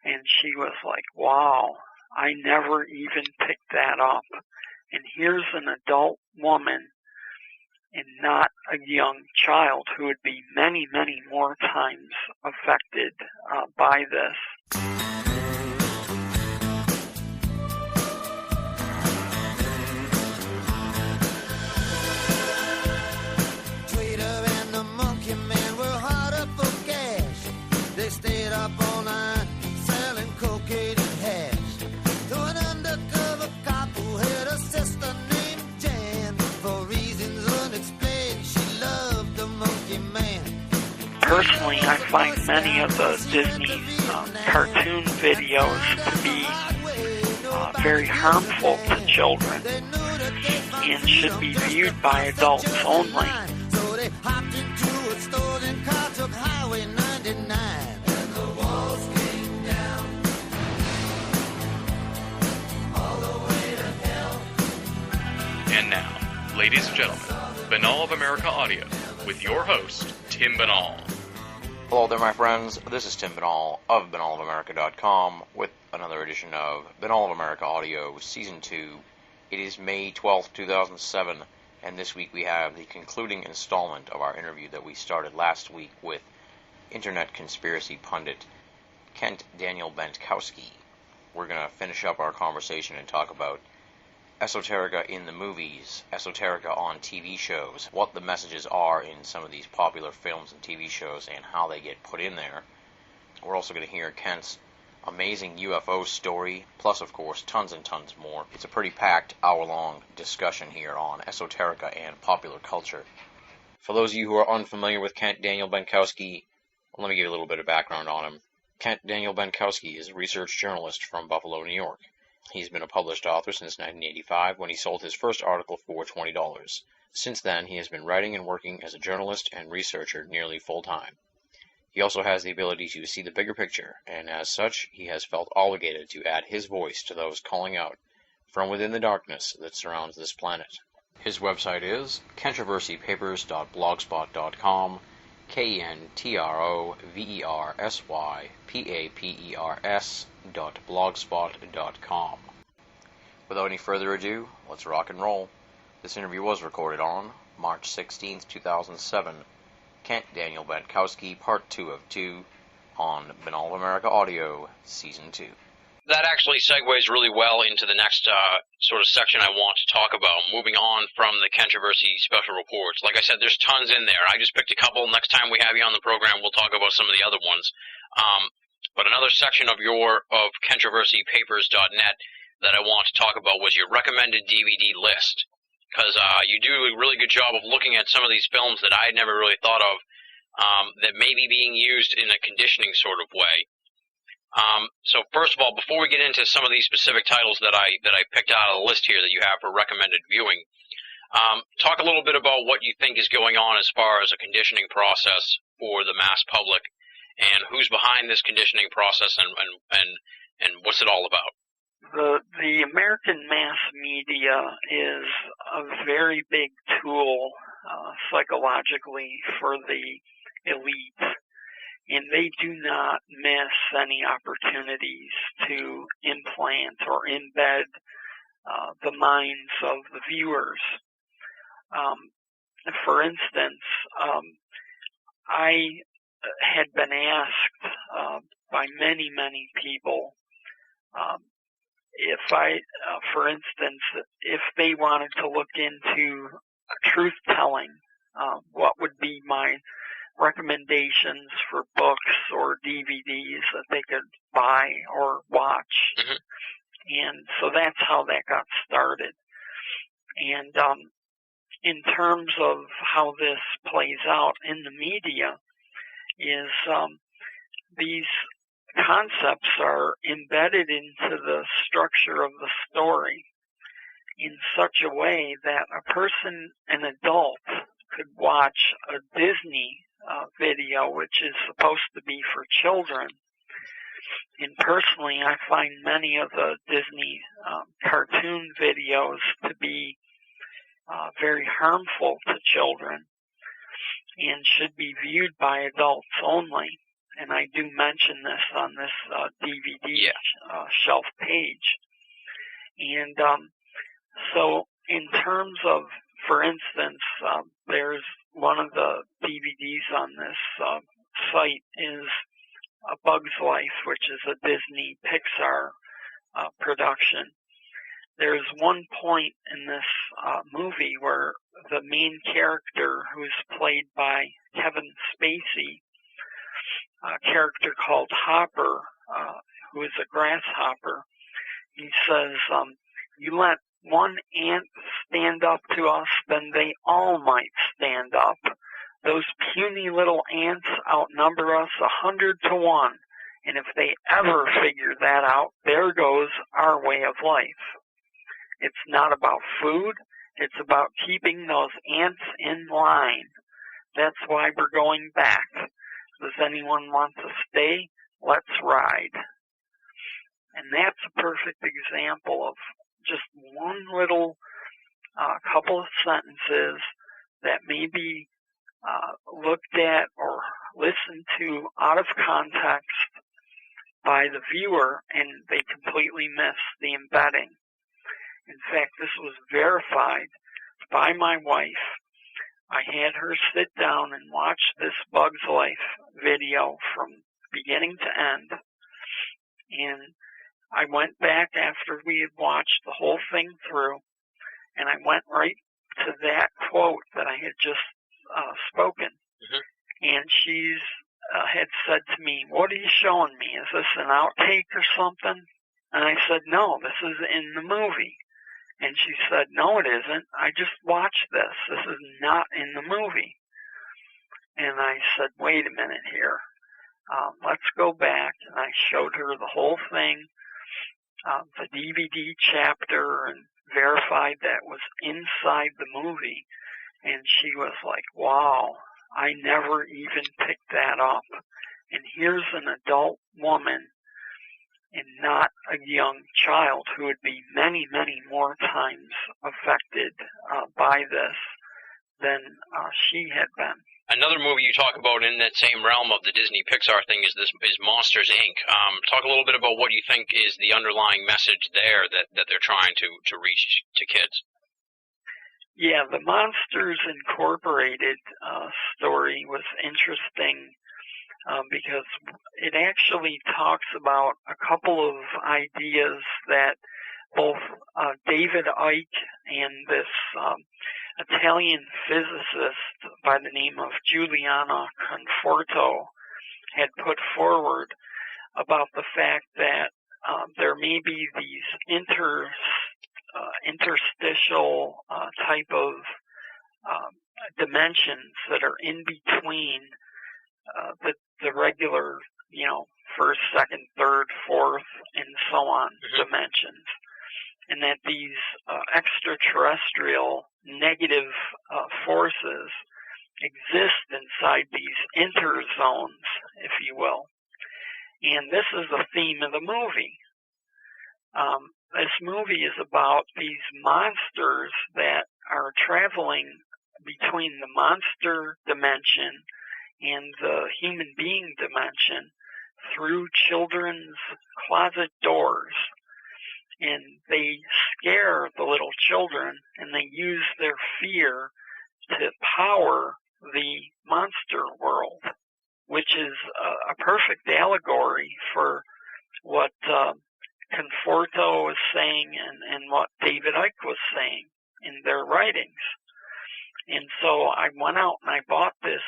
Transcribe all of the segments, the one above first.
And she was like, wow, I never even picked that up. And here's an adult woman and not a young child who would be many, many more times affected by this. They stayed up all night selling cocaine and hash. To an undercover cop who had a sister named Jan. For reasons unexplained, she loved the monkey man. Personally, I find many of the Disney cartoon videos to be very harmful to children and should be viewed by adults only. So they hopped into a stolen car, took Highway 99. And now, ladies and gentlemen, Binnall of America Audio, with your host, Tim Binnall. Hello there, my friends. This is Tim Binnall of BinnallofAmerica.com with another edition of Binnall of America Audio, Season 2. It is May 12th, 2007, and this week we have the concluding installment of our interview that we started last week with Internet conspiracy pundit Kent Daniel Bentkowski. We're going to finish up our conversation and talk about esoterica in the movies, esoterica on TV shows, what the messages are in some of these popular films and TV shows, and how they get put in there. We're also going to hear Kent's amazing UFO story, plus, of course, tons and tons more. It's a pretty packed hour-long discussion here on esoterica and popular culture. For those of you who are unfamiliar with Kent Daniel Bentkowski, let me give you a little bit of background on him. Kent Daniel Bentkowski is a research journalist from Buffalo, New York. He's been a published author since 1985 when he sold his first article for $20. Since then, he has been writing and working as a journalist and researcher nearly full-time. He also has the ability to see the bigger picture, and as such, he has felt obligated to add his voice to those calling out from within the darkness that surrounds this planet. His website is controversypapers.blogspot.com, KENTROVERSYPAPERS.blogspot.com. Without any further ado, let's rock and roll. This interview was recorded on March 16th, 2007. Kent Daniel Bentkowski, Part 2 of 2, on Binnall of America Audio, Season 2. That actually segues really well into the next sort of section I want to talk about, moving on from the controversy special reports. Like I said, there's tons in there. I just picked a couple. Next time we have you on the program, we'll talk about some of the other ones. But another section of controversypapers.net that I want to talk about was your recommended DVD list, because you do a really good job of looking at some of these films that I had never really thought of that may be being used in a conditioning sort of way. So first of all, before we get into some of these specific titles that I picked out of the list here that you have for recommended viewing, talk a little bit about what you think is going on as far as a conditioning process for the mass public, and who's behind this conditioning process, and what's it all about. The American mass media is a very big tool psychologically for the elite. And they do not miss any opportunities to implant or embed the minds of the viewers. For instance, I had been asked by many, many people for instance, if they wanted to look into truth-telling, what would be my recommendations for books or DVDs that they could buy or watch. Mm-hmm. And so that's how that got started. And in terms of how this plays out in the media is these concepts are embedded into the structure of the story in such a way that a person, an adult, could watch a Disney video, which is supposed to be for children. And personally, I find many of the Disney cartoon videos to be very harmful to children and should be viewed by adults only. and I do mention this on this DVD shelf page. And so in terms of, for instance, there's one of the DVDs on this site is A Bug's Life, which is a Disney Pixar production. There's one point in this movie where the main character, who's played by Kevin Spacey, a character called Hopper, who is a grasshopper, he says, you let one ant stand up to us, then they all might stand up. Those puny little ants outnumber us 100 to 1, and if they ever figure that out, there goes our way of life. It's not about food, it's about keeping those ants in line. That's why we're going back. Does anyone want to stay? Let's ride. And that's a perfect example of just one little couple of sentences that may be looked at or listened to out of context by the viewer, and they completely miss the embedding. In fact, this was verified by my wife. I had her sit down and watch this Bug's Life video from beginning to end, and I went back after we had watched the whole thing through, and I went right to that quote that I had just spoken. Mm-hmm. And she's had said to me, "What are you showing me? Is this an outtake or something?" And I said, "No, this is in the movie." And she said, "No, it isn't. I just watched this. This is not in the movie." And I said, "Wait a minute here. Let's go back." And I showed her the whole thing, the DVD chapter, and verified that was inside the movie. And she was like, "Wow, I never even picked that up." And here's an adult woman and not a young child who would be many, many more times affected by this than she had been. Another movie you talk about in that same realm of the Disney Pixar thing is Monsters, Inc. Talk a little bit about what you think is the underlying message there that they're trying to reach to kids. Yeah, the Monsters Incorporated story was interesting because it actually talks about a couple of ideas that both David Icke and this Italian physicist by the name of Giuliano Conforto had put forward about the fact that there may be these interstitial type of dimensions that are in between the regular, first, second, third, fourth, and so on dimensions. And that these extraterrestrial negative forces exist inside these interzones, if you will. And this is the theme of the movie. This movie is about these monsters that are traveling between the monster dimension and the human being dimension through children's closet doors. And they scare the little children, and they use their fear to power the monster world, which is a perfect allegory for what Conforto was saying and what David Icke was saying in their writings. And so I went out and I bought this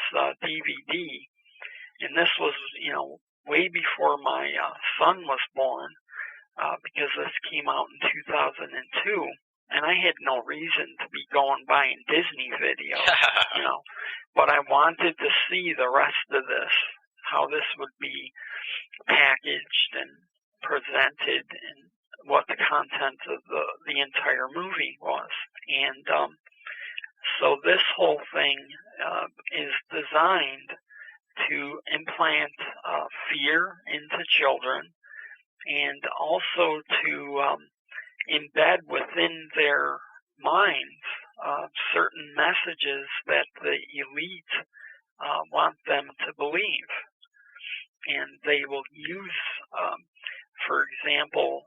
DVD, and this was, way before my son was born, because this came out in 2002, and I had no reason to be going buying Disney videos, but I wanted to see the rest of this, how this would be packaged and presented, and what the content of the entire movie was. And so this whole thing is designed to implant fear into children, and also to embed within their minds certain messages that the elite want them to believe. and they will use, for example,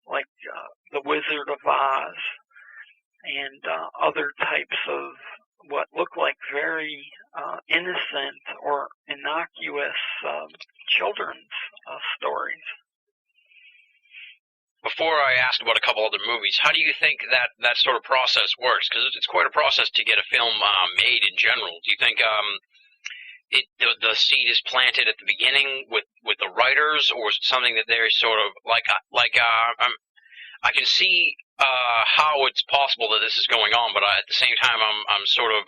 like The Wizard of Oz and other types of what look like very innocent or innocuous children's stories. Before I ask about a couple other movies, how do you think that sort of process works? Because it's quite a process to get a film made in general. Do you think the seed is planted at the beginning with the writers, or is it something that they're sort of I can see how it's possible that this is going on, but at the same time, I'm sort of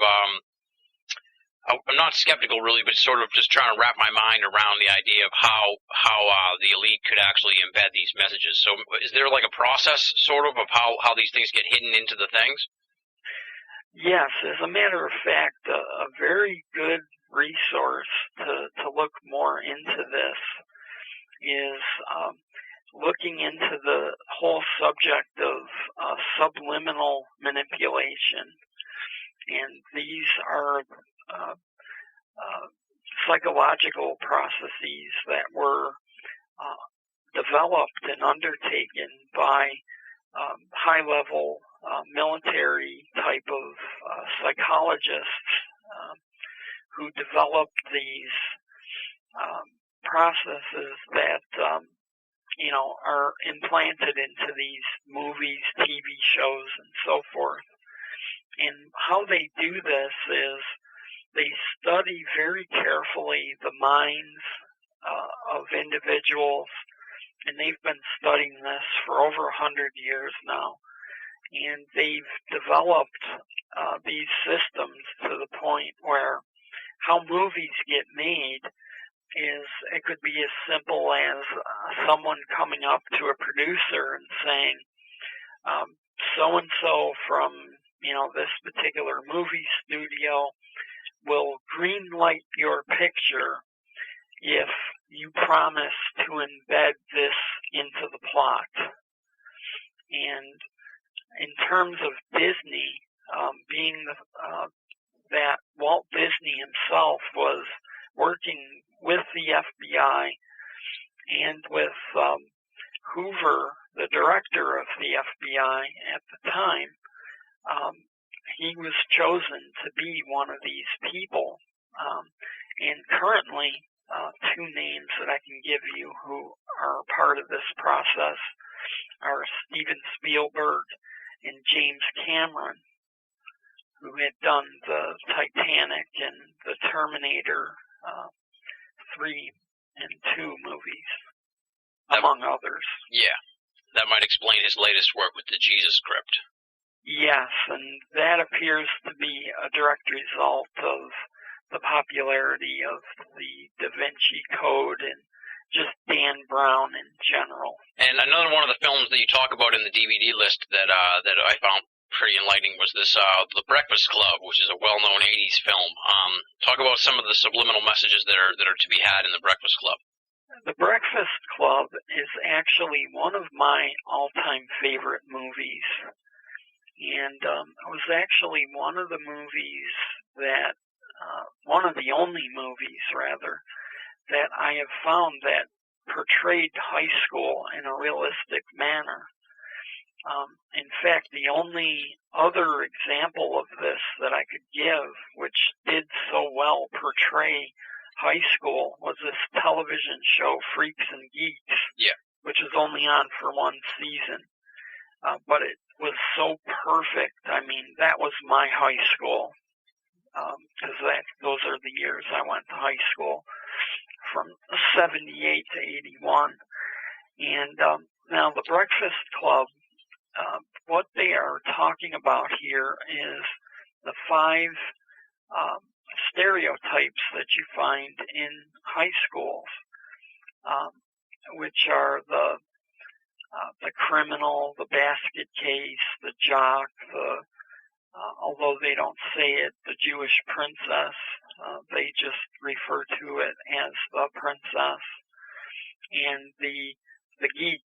I'm not skeptical really, but sort of just trying to wrap my mind around the idea of how the elite could actually embed these messages. So, is there like a process sort of how these things get hidden into the things? Yes, as a matter of fact, a very good resource to look more into this is looking into the whole subject of subliminal manipulation. And these are psychological processes that were developed and undertaken by high-level military type of psychologists who developed these processes that are implanted into these movies, TV shows, and so forth. And how they do this is they study very carefully the minds of individuals, and they've been studying this for over 100 years now. And they've developed these systems to the point where how movies get made is it could be as simple as someone coming up to a producer and saying, so-and-so from this particular movie studio will greenlight your picture if you promise to embed this into the plot. And in terms of Disney, being that Walt Disney himself was working with the FBI and with Hoover, the director of the FBI at the time, he was chosen to be one of these people. And currently, two names that I can give you who are part of this process are Steven Spielberg and James Cameron, who had done the Titanic and the Terminator 3 and 2 movies, among others. Yeah, that might explain his latest work with the Jesus script. Yes, and that appears to be a direct result of the popularity of the Da Vinci Code and just Dan Brown in general. And another one of the films that you talk about in the DVD list that I found pretty enlightening was this The Breakfast Club, which is a well-known 80s film. Talk about some of the subliminal messages that are to be had in The Breakfast Club. The Breakfast Club is actually one of my all-time favorite movies. And it was actually one of the movies that, one of the only movies, rather, that I have found that portrayed high school in a realistic manner. In fact, the only other example of this that I could give, which did so well portray high school, was this television show, Freaks and Geeks, which was only on for one season. But it was so perfect. I mean, that was my high school, because those are the years I went to high school, from 78 to 81. And now The Breakfast Club, what they are talking about here is the 5 stereotypes that you find in high schools, which are the criminal, the basket case, the jock, although they don't say it, the Jewish princess, they just refer to it as the princess, and the geek,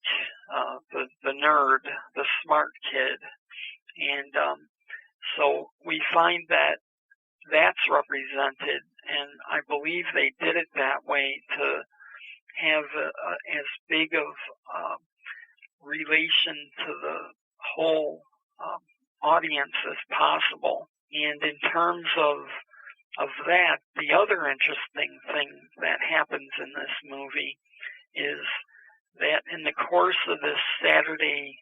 the nerd, the smart kid. And so we find that that's represented, and I believe they did it that way to have as big of relation to the whole audience as possible. And in terms of that, the other interesting thing that happens in this movie is that in the course of this Saturday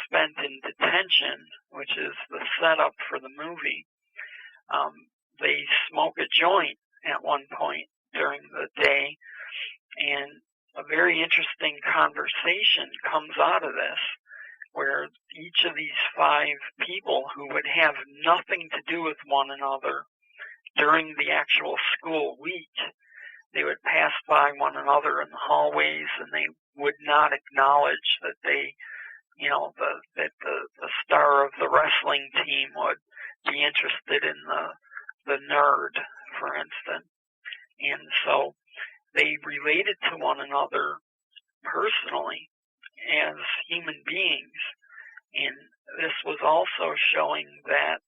spent in detention, which is the setup for the movie, they smoke a joint at one point during the day, and a very interesting conversation comes out of this, where each of these 5 people who would have nothing to do with one another during the actual school week, they would pass by one another in the hallways, and they would not acknowledge that they, that the star of the wrestling team would be interested in the nerd, for instance. And so they related to one another personally as human beings. And this was also showing that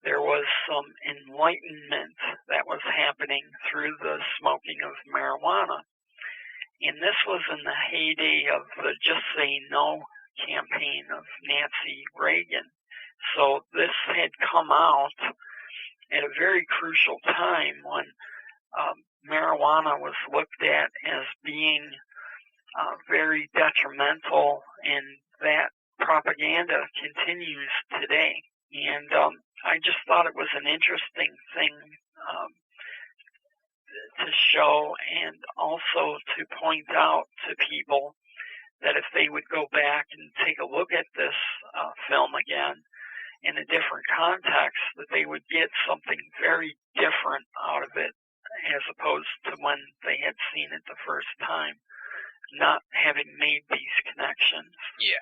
there was some enlightenment that was happening through the smoking of marijuana. And this was in the heyday of the Just Say No campaign of Nancy Reagan. So this had come out at a very crucial time when marijuana was looked at as being very detrimental, and that propaganda continues today. And I just thought it was an interesting thing to show, and also to point out to people that if they would go back and take a look at this film again in a different context, that they would get something very different out of it as opposed to when they had seen it the first time, not having made these connections. Yeah.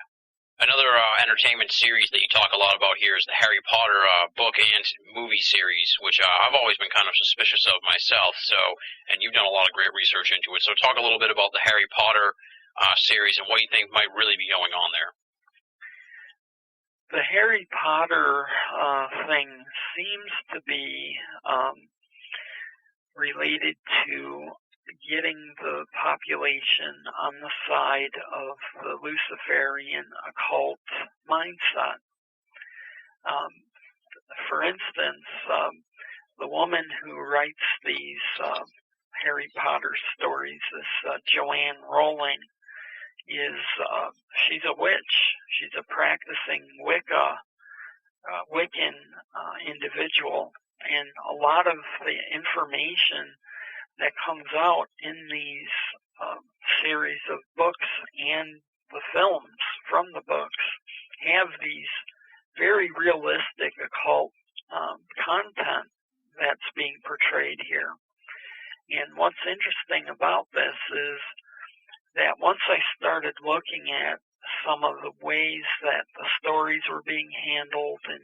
Another entertainment series that you talk a lot about here is the Harry Potter book and movie series, which I've always been kind of suspicious of myself. So, and you've done a lot of great research into it. So talk a little bit about the Harry Potter series and what you think might really be going on there. The Harry Potter thing seems to be related to getting the population on the side of the Luciferian occult mindset. For instance, the woman who writes these Harry Potter stories, this Joanne Rowling, she's a witch. She's a practicing Wiccan individual, and a lot of the information that comes out in these series of books and the films from the books have these very realistic occult content that's being portrayed here. And what's interesting about this is that once I started looking at some of the ways that the stories were being handled and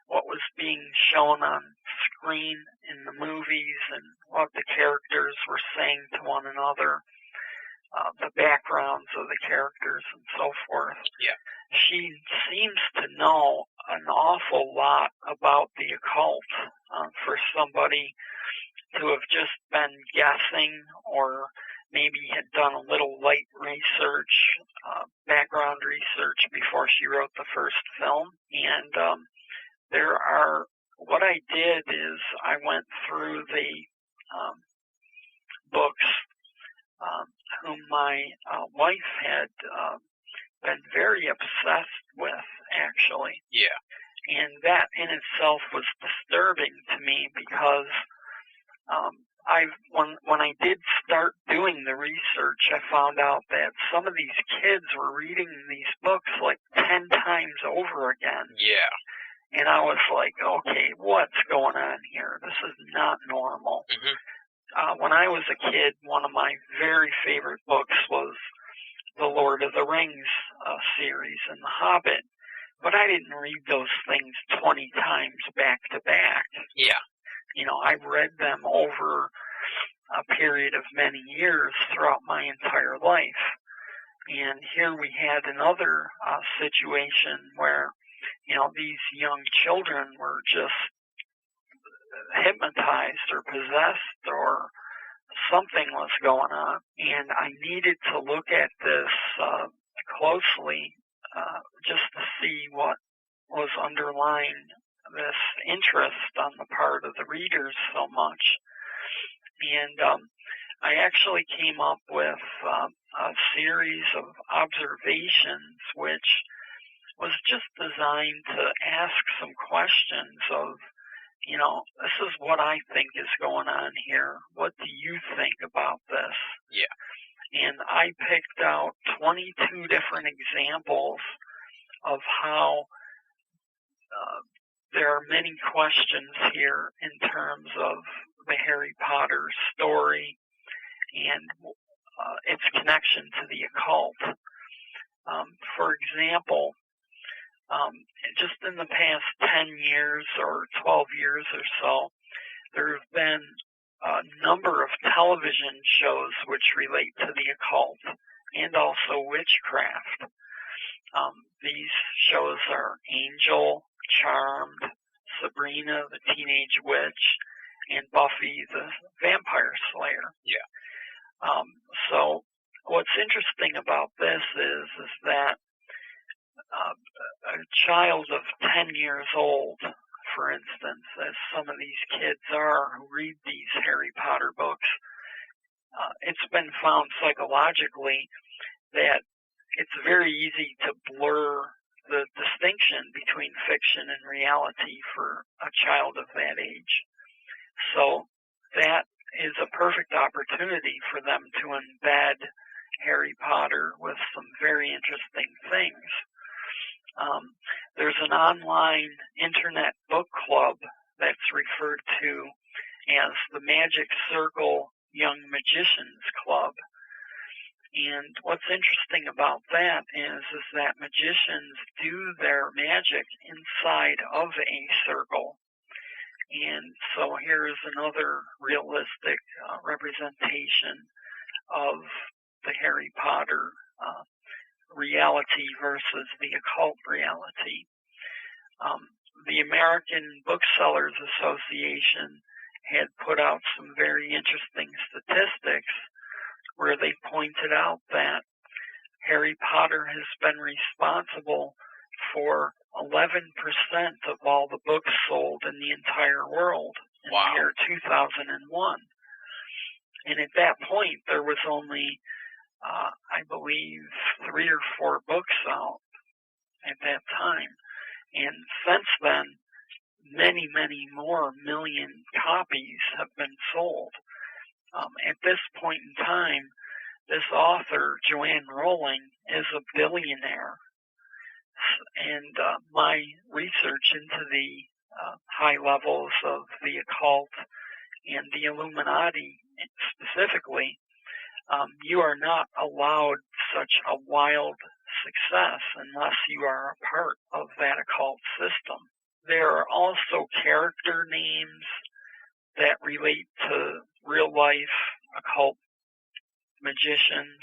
what was being shown on screen in the movies and what the characters were saying to one another, the backgrounds of the characters and so forth. Yeah. She seems to know an awful lot about the occult for somebody to have just been guessing, or maybe had done a little light research, background research before she wrote the first film. And what I did is I went through the books whom my wife had been very obsessed with, actually. Yeah. And that in itself was disturbing to me because when I did start doing the research, I found out that some of these kids were reading these books like 10 times over again. Yeah. And I was like, okay, what's going on here? This is not normal. Mm-hmm. When I was a kid, one of my very favorite books was the Lord of the Rings series and The Hobbit. But I didn't read those things 20 times back to back. Yeah. I read them over a period of many years throughout my entire life. And here we had another situation where, these young children were just hypnotized or possessed or something was going on, and I needed to look at this closely just to see what was underlying this interest on the part of the readers so much. And I actually came up with a series of observations which was just designed to ask some questions of, you know, this is what I think is going on here. What do you think about this? Yeah. And I picked out 22 different examples of how there are many questions here in terms of the Harry Potter story and its connection to the occult. For example, just in the past 10 years or 12 years or so, there have been a number of television shows which relate to the occult and also witchcraft. These shows are Angel, Charmed, Sabrina the Teenage Witch, and Buffy the Vampire Slayer. Yeah. So what's interesting about this is that a child of 10 years old, for instance, as some of these kids are who read these Harry Potter books, it's been found psychologically that it's very easy to blur the distinction between fiction and reality for a child of that age. So that is a perfect opportunity for them to embed Harry Potter with some very interesting things. There's an online internet book club that's referred to as the Magic Circle Young Magicians Club. And what's interesting about that is that magicians do their magic inside of a circle. And so here's another realistic representation of the Harry Potter reality versus the occult reality. The American Booksellers Association had put out some very interesting statistics where they pointed out that Harry Potter has been responsible for 11% of all the books sold in the entire world in the year 2001. And at that point, there was only, I believe, 3 or 4 books out at that time. And since then, many, many more million copies have been sold. At this point in time, this author, Joanne Rowling, is a billionaire. And my research into the high levels of the occult and the Illuminati specifically, you are not allowed such a wild success unless you are a part of that occult system. There are also character names that relate to real-life occult magicians.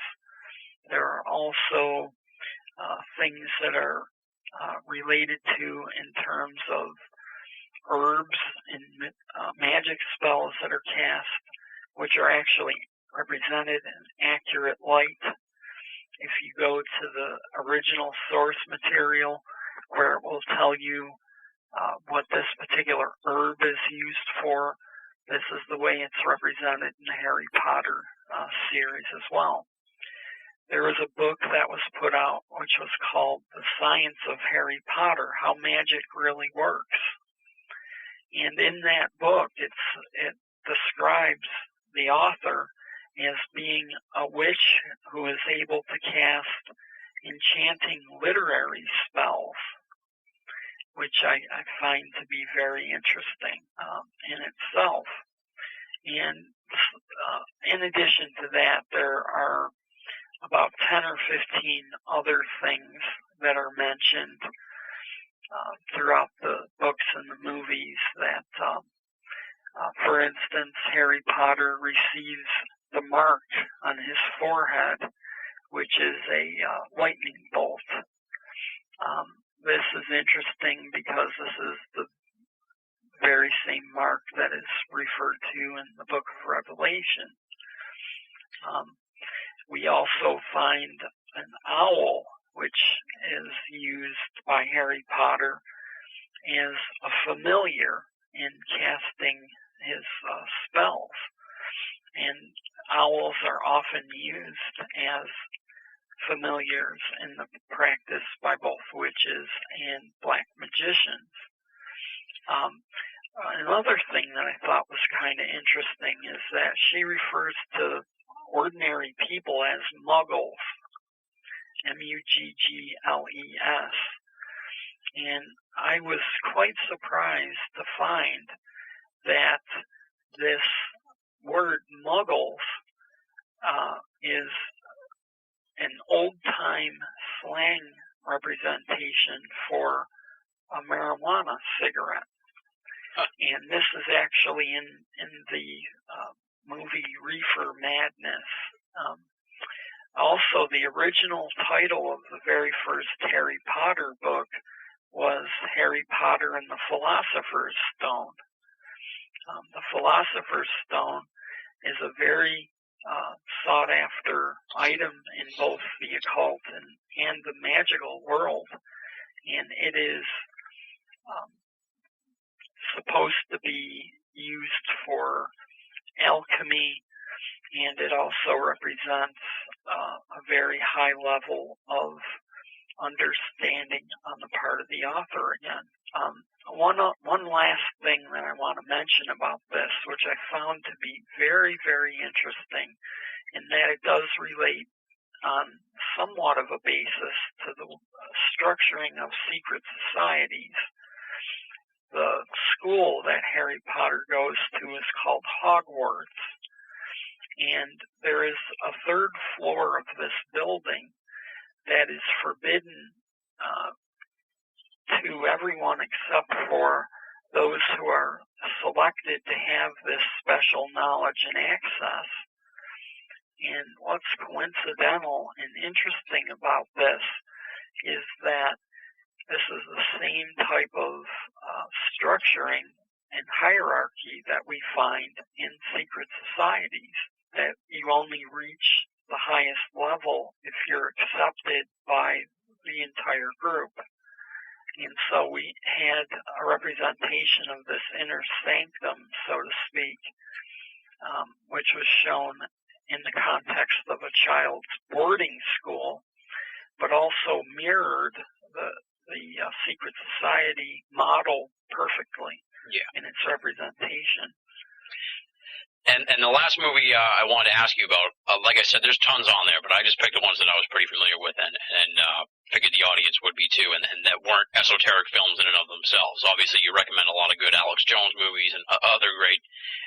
There are also things that are related to in terms of herbs and magic spells that are cast, which are actually represented in accurate light. If you go to the original source material, where it will tell you what this particular herb is used for, this is the way it's represented in the Harry Potter series as well. There was a book that was put out which was called The Science of Harry Potter, How Magic Really Works. And in that book, it describes the author as being a witch who is able to cast enchanting literary spells, which I find to be very interesting in itself. And in addition to that, there are about 10 or 15 other things that are mentioned throughout the books and the movies that, for instance, Harry Potter receives the mark on his forehead, which is a lightning bolt. This is interesting because this is the very same mark that is referred to in the book of Revelation. We also find an owl, which is used by Harry Potter as a familiar in casting his spells. And owls are often used as familiars in the practice by both witches and black magicians. Another thing that I thought was kind of interesting is that she refers to ordinary people as muggles, M-U-G-G-L-E-S. And I was quite surprised to find that this word muggles is an old-time slang representation for a marijuana cigarette. And this is actually in the movie Reefer Madness. Also, the original title of the very first Harry Potter book was Harry Potter and the Philosopher's Stone. The Philosopher's Stone is a very sought-after item in both the occult and the magical world, and it is supposed to be used for alchemy, and it also represents a very high level of understanding on the part of the author again. One last thing that I want to mention about this, which I found to be very, very interesting, in that it does relate on somewhat of a basis to the structuring of secret societies. The school that Harry Potter goes to is called Hogwarts, and there is a third floor of this building that is forbidden to everyone except for those who are selected to have this special knowledge and access. And what's coincidental and interesting about this is that this is the same type of structuring and hierarchy that we find in secret societies, that you only reach the highest level if you're accepted by the entire group. And so we had a representation of this inner sanctum, so to speak, which was shown in the context of a child's boarding school, but also mirrored the secret society model perfectly in its representation. And the last movie I wanted to ask you about, like I said, there's tons on there, but I just picked the ones that I was pretty familiar with and figured the audience would be too, and that weren't esoteric films in and of themselves. Obviously, you recommend a lot of good Alex Jones movies and other great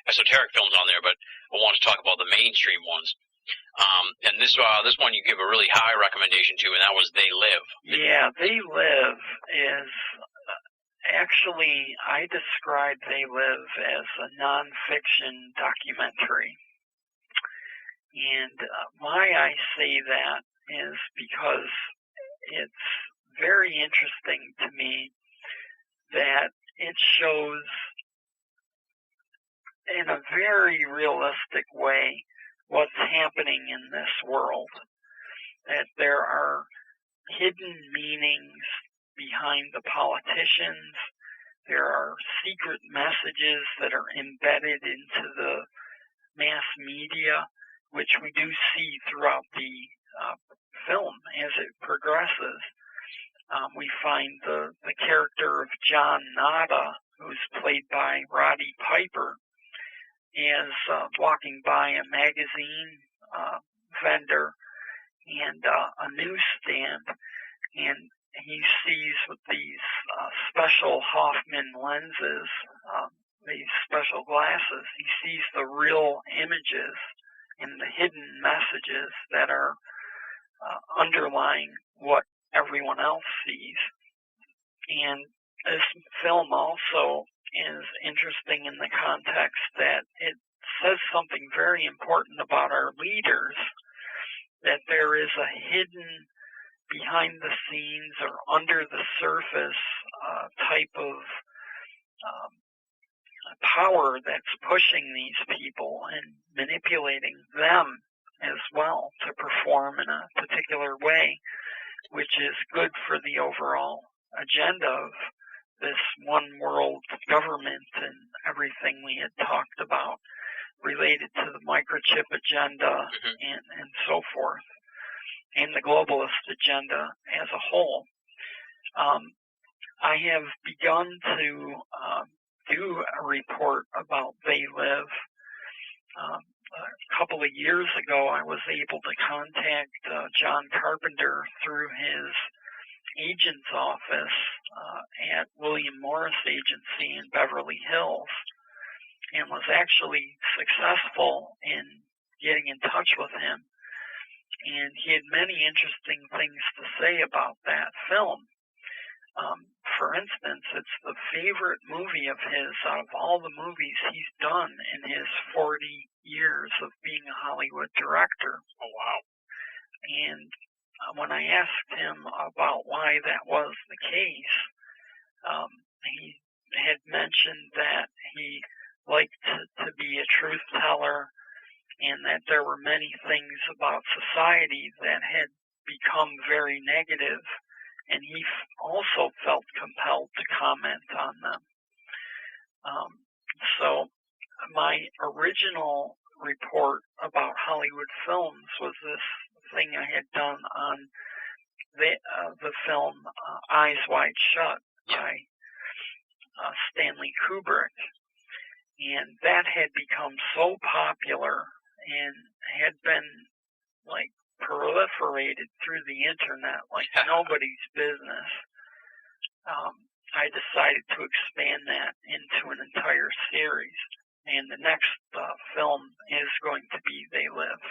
esoteric films on there, but I want to talk about the mainstream ones. And this one you give a really high recommendation to, and that was They Live. Yeah, They Live is... Actually, I describe They Live as a nonfiction documentary. And why I say that is because it's very interesting to me that it shows in a very realistic way what's happening in this world. That there are hidden meanings behind the politicians. There are secret messages that are embedded into the mass media, which we do see throughout the film as it progresses. We find the character of John Nada, who's played by Roddy Piper, as walking by a magazine vendor and a newsstand, and he sees with these special Hoffman lenses, these special glasses, he sees the real images and the hidden messages that are underlying what everyone else sees. And this film also is interesting in the context that it says something very important about our leaders, that there is a hidden behind the scenes or under the surface type of power that's pushing these people and manipulating them as well to perform in a particular way, which is good for the overall agenda of this one world government and everything we had talked about related to the microchip agenda and so forth, and the globalist agenda as a whole. I have begun to do a report about They Live. A couple of years ago, I was able to contact John Carpenter through his agent's office at William Morris Agency in Beverly Hills, and was actually successful in getting in touch with him. And he had many interesting things to say about that film. For instance, it's the favorite movie of his out of all the movies he's done in his 40 years of being a Hollywood director. Oh, wow. And when I asked him about why that was the case, he had mentioned that he liked to be a truth teller, and that there were many things about society that had become very negative, and he also felt compelled to comment on them. So my original report about Hollywood films was this thing I had done on the film Eyes Wide Shut by Stanley Kubrick. And that had become so popular and had been like proliferated through the internet like nobody's business. I decided to expand that into an entire series. And the next film is going to be They Live.